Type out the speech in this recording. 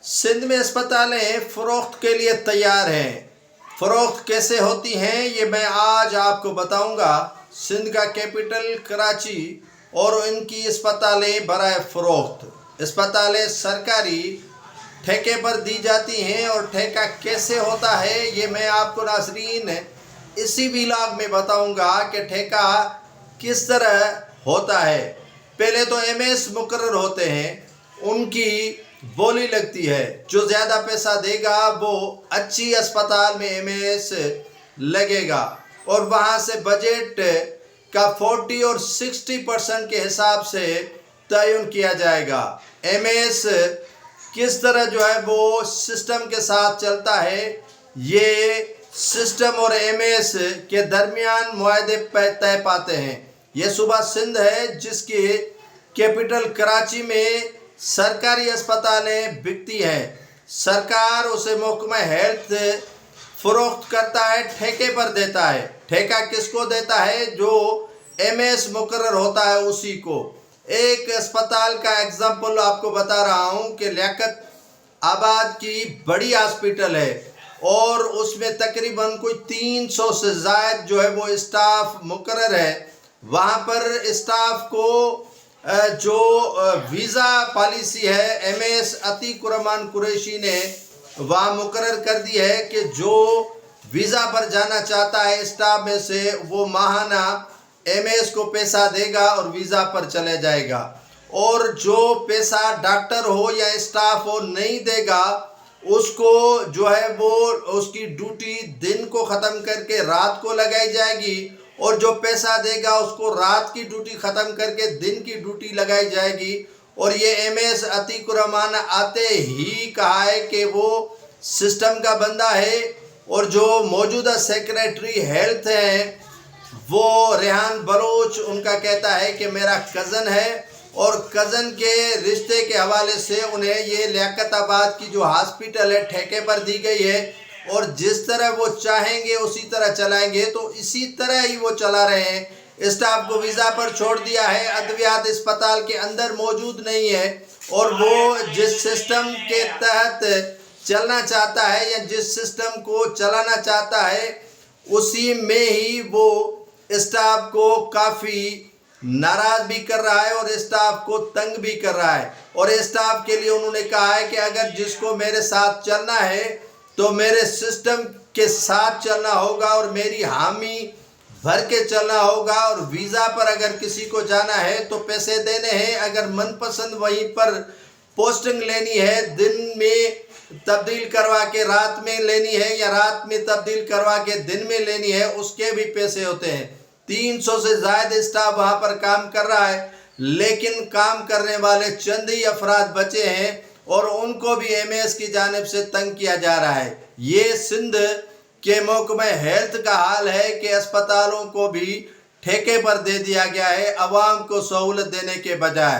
सिंध में अस्पतालें फ़रोख्त के लिए तैयार हैं। फ़रोख्त कैसे होती हैं ये मैं आज आपको बताऊंगा। सिंध का कैपिटल कराची और इनकी अस्पतालें बराए फ़रोख्त। अस्पतालें सरकारी ठेके पर दी जाती हैं और ठेका कैसे होता है ये मैं आपको नाज़रीन इसी व्लॉग में बताऊंगा कि ठेका किस तरह होता है। पहले तो एमएस मुकर्रर होते हैं, उनकी बोली लगती है। जो ज़्यादा पैसा देगा वो अच्छी अस्पताल में एमएस लगेगा और वहाँ से बजट का 40 और 60% के हिसाब से तयन किया जाएगा। एमएस किस तरह जो है वो सिस्टम के साथ चलता है, ये सिस्टम और एमएस के दरमियान मुआहदे तय पाते हैं। ये सूबा सिंध है जिसके कैपिटल कराची में सरकारी अस्पतालें बिकती हैं। सरकार उसे महकमा हेल्थ फ़रोख्त करता है, ठेके पर देता है। ठेका किसको देता है? जो एमएस मुकर्रर होता है उसी को। एक अस्पताल का एग्जाम्पल आपको बता रहा हूँ कि लियाकत आबाद की बड़ी हॉस्पिटल है और उसमें तकरीबन कोई 300 से ज़ायद जो है वो स्टाफ मुकर्रर है। वहाँ पर स्टाफ को जो वीज़ा पॉलिसी है एमएस अतीकुरमान कुरैशी ने वहाँ मुकर्रर कर दी है कि जो वीज़ा पर जाना चाहता है स्टाफ में से वो माहाना एमएस को पैसा देगा और वीज़ा पर चले जाएगा, और जो पैसा डॉक्टर हो या स्टाफ हो नहीं देगा उसको जो है वो उसकी ड्यूटी दिन को ख़त्म करके रात को लगाई जाएगी, और जो पैसा देगा उसको रात की ड्यूटी ख़त्म करके दिन की ड्यूटी लगाई जाएगी। और ये एमएस अतीकुरमान आते ही कहा है कि वो सिस्टम का बंदा है, और जो मौजूदा सेक्रेटरी हेल्थ हैं वो रेहान बलोच उनका कहता है कि मेरा कज़न है, और कज़न के रिश्ते के हवाले से उन्हें ये लियाकत आबाद की जो हॉस्पिटल है ठेके पर दी गई है, और जिस तरह वो चाहेंगे उसी तरह चलाएंगे। तो इसी तरह ही वो चला रहे हैं। स्टाफ को वीज़ा पर छोड़ दिया है, अद्वियात अस्पताल के अंदर मौजूद नहीं है, और वो जिस सिस्टम के तहत चलना चाहता है या जिस सिस्टम को चलाना चाहता है उसी में ही वो स्टाफ को काफ़ी नाराज़ भी कर रहा है और स्टाफ को तंग भी कर रहा है। और स्टाफ के लिए उन्होंने कहा है कि अगर जिसको मेरे साथ चलना है तो मेरे सिस्टम के साथ चलना होगा और मेरी हामी भर के चलना होगा, और वीज़ा पर अगर किसी को जाना है तो पैसे देने हैं। अगर मनपसंद वहीं पर पोस्टिंग लेनी है, दिन में तब्दील करवा के रात में लेनी है या रात में तब्दील करवा के दिन में लेनी है, उसके भी पैसे होते हैं। 300 से ज़्यादा स्टाफ वहाँ पर काम कर रहा है, लेकिन काम करने वाले चंद ही अफराद बचे हैं और उनको भी एमएस की जानिब से तंग किया जा रहा है। ये सिंध के महकमा हेल्थ का हाल है कि अस्पतालों को भी ठेके पर दे दिया गया है, अवाम को सहूलत देने के बजाय।